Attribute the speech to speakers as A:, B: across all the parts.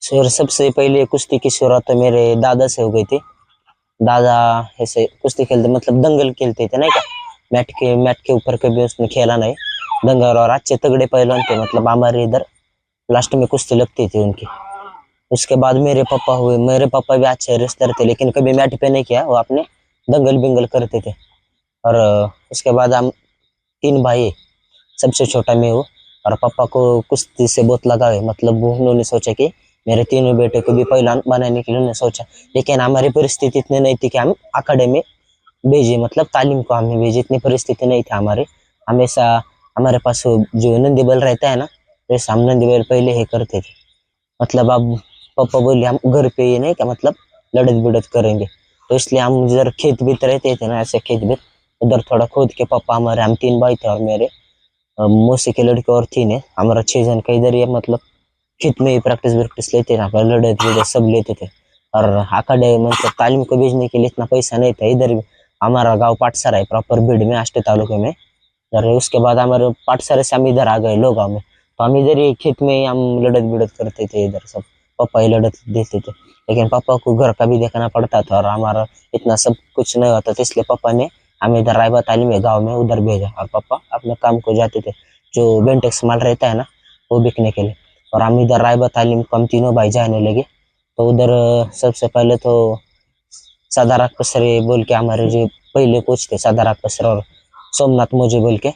A: Sir सबसे पहले कुश्ती की शुरुआत तो मेरे दादा से हो गई थी। दादा ऐसे कुश्ती खेलते मतलब दंगल खेलते थे नहीं क्या। मैट के ऊपर कभी उसने खेला नहीं। दंगल और अच्छे तगड़े पहलवान थे मतलब हमारे इधर लास्ट में कुश्ती लगती थी उनकी। उसके बाद मेरे पापा हुए, मेरे पापा भी अच्छे रेसलर थे लेकिन कभी मैट पे नहीं किया, वो अपने दंगल बिंगल करते थे। और उसके बाद हम तीन भाई, सबसे छोटा मैं हूँ। और पापा को कुश्ती से बहुत लगाव है मतलब वो उन्होंने सोचा कि मेरे तीनों बेटे को भी पहलवान बनाने के लिए उन्होंने सोचा। लेकिन हमारी परिस्थिति इतनी नहीं थी कि हम अकेडमी भेजे मतलब तालीम को हमें भेजे, इतनी परिस्थिति नहीं थी हमारे। हमेशा हमारे पास जो नंदी बैल रहता है ना, वैसे हम नंदी बैल पहले ही करते थे। मतलब अब पापा बोले हम घर पे ही नहीं क्या मतलब लड़त बिड़त करेंगे, तो इसलिए हम उधर खेत बीत रहते थे ना, ऐसे खेत बीत उधर थोड़ा खोद के पापा हमारे, हम तीन भाई थे और मेरे मौसी के लड़के और तीन है, हमारा 6 जन का इधर ही मतलब खेत में ही प्रैक्टिस वैक्टिस लेते थे, लड़े थे सब लेते थे। और अकेडमी मतलब तालीम को भेजने के लिए इतना पैसा नहीं था इधर। हमारा गांव पाठसारा है प्रॉपर बीड में, आष्टे तालुके में। और उसके बाद हमारे पाठसारे से हम इधर आ गए लोग गाँव में, तो हम इधर ही खेत में ही हम लड़त बिड़त करते थे इधर सब। पापा ही लड़त देते थे लेकिन पापा को घर का भी देखना पड़ता था और हमारा इतना सब कुछ नहीं होता था, इसलिए पापा ने हमें इधर रायबा तालीम है गाँव में उधर भेजा और पापा अपने काम को जाते थे, जो बेंटेक्स माल रहता है ना वो बिकने के लिए। और हम इधर रायबा तालीम को हम तीनों भाई जाने लगे। तो उधर सबसे पहले तो सदाराग पसरे बोल के हमारे जो पहले कोच थे, सदाराग पसरे और सोमनाथ मुझे बोल के,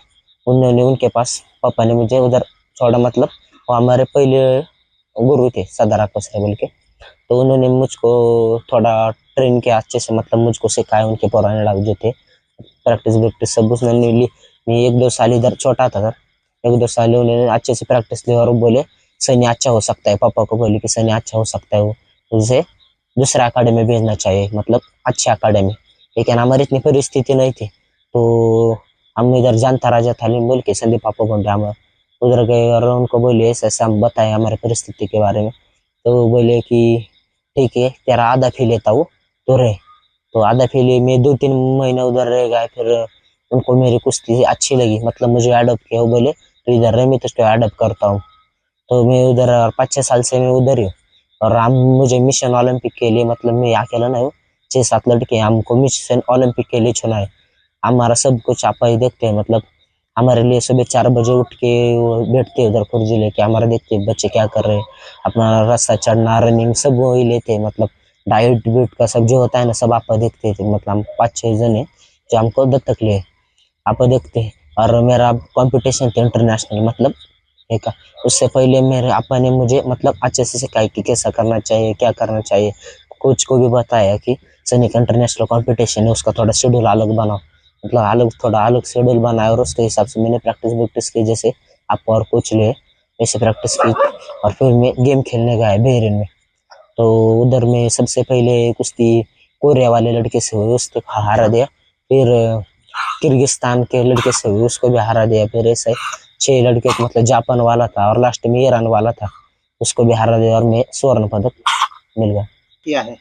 A: उन्होंने उनके पास पापा ने मुझे उधर छोड़ा मतलब वो हमारे पहले गुरु थे सदाराग पसरे बोल के। तो उन्होंने मुझको थोड़ा ट्रेन के अच्छे से मतलब मुझको सिखाया, उनके पुराने लोग जो थे प्रैक्टिस वैक्टिस सब उसने ली। मैं 1-2 साल इधर छोटा था, 1-2 साल उन्होंने अच्छे से प्रैक्टिस ली और बोले सनी अच्छा हो सकता है, पापा को बोले कि सनी अच्छा हो सकता है, वो उसे दूसरा अकेडमी में भेजना चाहिए मतलब अच्छी अकेडमी। लेकिन हमारी इतनी परिस्थिति नहीं थी, तो हम इधर जानता राजा थालीम बोल के संदीप पापा बोले हम उधर गए और उनको बोले ऐसा ऐसा हम बताए हमारे परिस्थिति के बारे में। तो वो बोले कि ठीक है तेरा आधा फी लेता हूँ तो रहे। तो आधा फी लिए, मैं 2-3 महीने उधर रह गया। फिर उनको मेरी कुश्ती अच्छी लगी मतलब मुझे अडॉप्ट किया, वो बोले तो इधर रह मैं तो अडॉप्ट करता हूँ। तो मैं उधर 5-6 साल से मैं उधर ही हूँ। और हम मुझे मिशन ओलंपिक के लिए मतलब मैं अकेला नहीं हूँ, 6-7 लड़के हमको मिशन ओलंपिक के लिए चुना है। हमारा सब कुछ आप ही देखते हैं मतलब हमारे लिए सुबह 4 बजे उठ के वो बैठते हैं उधर कुर्जी लेके, हमारा देखते हैं बच्चे क्या कर रहे हैं, अपना रास्ता चढ़ना रनिंग सब वो ही लेते हैं मतलब डाइट बीट का सब जो होता है ना सब आप देखते थे। मतलब हम 5-6 जन है जो हमको दत्तक लिए आप देखते हैं। और मेरा कंपटीशन था इंटरनेशनल मतलब एक, उससे पहले मेरे आपा ने मुझे मतलब अच्छे से सिखाया कि कैसा करना चाहिए क्या करना चाहिए। कोच को भी बताया कि सैनिक इंटरनेशनल कंपटीशन है उसका थोड़ा शेड्यूल अलग बनाओ, मतलब अलग थोड़ा अलग शेड्यूल बनाया और उसके हिसाब से मैंने प्रैक्टिस वैक्टिस की, जैसे आप और कोच ले वैसे प्रैक्टिस की। और फिर मैं गेम खेलने गया बहरीन में। तो उधर में सबसे पहले कुश्ती कोरिया वाले लड़के से हुई, उसको हारा दिया। फिर किर्गिस्तान के लड़के से हुई, उसको भी हरा दिया। फिर ऐसे 6 लड़के मतलब जापान वाला था और लास्ट में ईरान वाला था, उसको भी हरा दिया और मैं स्वर्ण पदक मिल गया।
B: किया है।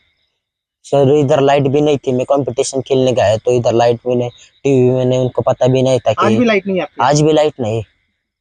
A: सर इधर लाइट भी नहीं थी, मैं कंपटीशन खेलने गया तो इधर लाइट भी नहीं, टीवी में नहीं, उनको पता भी नहीं था
B: आज
A: कि
B: भी लाइट नहीं है आपके?
A: आज भी लाइट नहीं।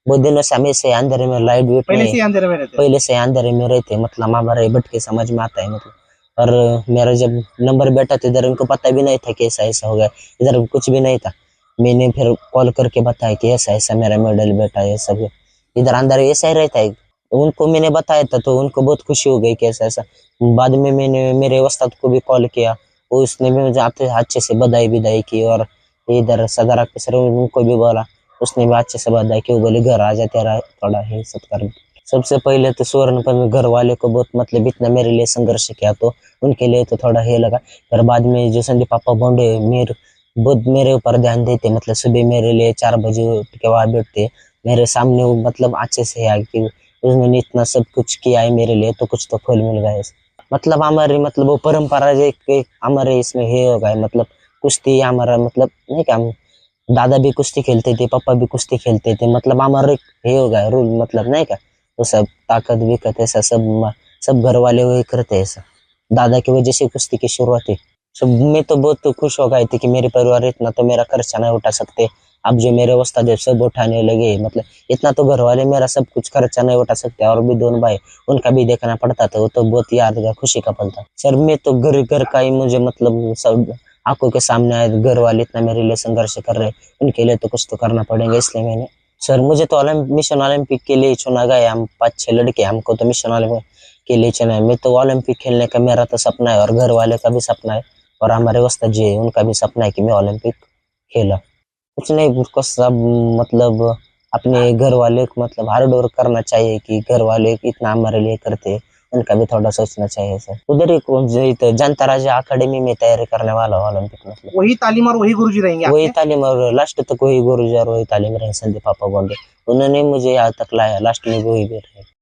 A: बहुत दिनों से हमें अंधेरे में लाइट वेट
B: पहले
A: नहीं,
B: से ही अंधेरे में रहते हैं?
A: पहले से अंधेरे में रहते मतलब हमारे बट के समझ में आता है मतलब। और मेरा जब नंबर बैठा तो इधर इनको पता भी नहीं था कि ऐसा ऐसा हो गया, इधर कुछ भी नहीं था। मैंने फिर कॉल करके बताया कि ऐसा ऐसा मेरा मेडल बैठा है सब, इधर अंदर ऐसा ही रहता है। उनको मैंने बताया था तो उनको बहुत खुशी हो गई कि ऐसा ऐसा। बाद में मैंने मेरे उस्ताद को भी कॉल किया, उसने भी मुझे अच्छे से बधाई विदाई की। और इधर सदर सर उनको भी बोला, उसने भी अच्छे से बधाई की, वो बोले घर आ जा तेरा थोड़ा है सत्कार। सबसे पहले तो स्वर्ण पर में घर वाले को बहुत मतलब इतना मेरे लिए संघर्ष किया तो उनके लिए तो थोड़ा हे लगा। फिर बाद में जो संदीप पापा बोंडे मेरे बहुत मेरे ऊपर ध्यान देते, मतलब सुबह मेरे लिए 4 बजे उठ के वहाँ बैठते मेरे सामने, वो मतलब अच्छे से है कि उन्होंने इतना सब कुछ किया है मेरे लिए तो कुछ तो फल मिल गया है। मतलब हमारी मतलब वो परंपरा हमारे इसमें हे हो गया मतलब कुश्ती हमारा मतलब नहीं क्या, हम दादा भी कुश्ती खेलते थे, पापा भी कुश्ती खेलते थे, मतलब हमारा एक ये हो गया रूल मतलब नहीं क्या। वो सब ताकत विकत ऐसा सब घर वाले वही करते हैं ऐसा, दादा की वजह से कुश्ती की शुरुआत हुई। सब मैं तो बहुत खुश हो गए थे कि मेरे परिवार इतना तो मेरा खर्चा नहीं उठा सकते, अब जो मेरे उस्ताद है सब उठाने लगे, मतलब इतना तो घर वाले मेरा सब कुछ खर्चा नहीं उठा सकते, और भी दोनों भाई उनका भी देखना पड़ता था। वो तो बहुत यादगार खुशी का पल था सर। मैं तो घर घर का ही मुझे मतलब सब आंखों के सामने आए, घर वाले इतना मेरे लिए संघर्ष कर रहे, उनके लिए तो कुछ तो करना पड़ेगा, इसलिए मैंने सर मुझे तो मिशन ओलंपिक के लिए चुना गया। हम 5-6 लड़के, हमको तो मिशन ओलंपिक के लिए चुना है। मैं तो ओलंपिक खेलने का मेरा तो सपना है, और घर वाले का भी सपना है, और हमारे उस्ताद जी है उनका भी सपना है कि मैं ओलंपिक खेला। कुछ नहीं, उसको सब मतलब अपने घर वाले को मतलब हार्ड वर्क करना चाहिए, कि घर वाले इतना हमारे लिए करते हैं, उनका भी थोड़ा सोचना चाहिए सर। उधर ही जनता राजा अकेडमी में तैयारी करने वाला हूँ ओलंपिक, मतलब
B: वही तालीम और वही गुरुजी रहेंगे
A: वही
B: आपके?
A: तालीम, और लास्ट तक वही गुरुजी और वही तालीम रहे, संदीप पापा गोंडे, उन्होंने मुझे यहाँ तक लाया, लास्ट में वही भी रहे।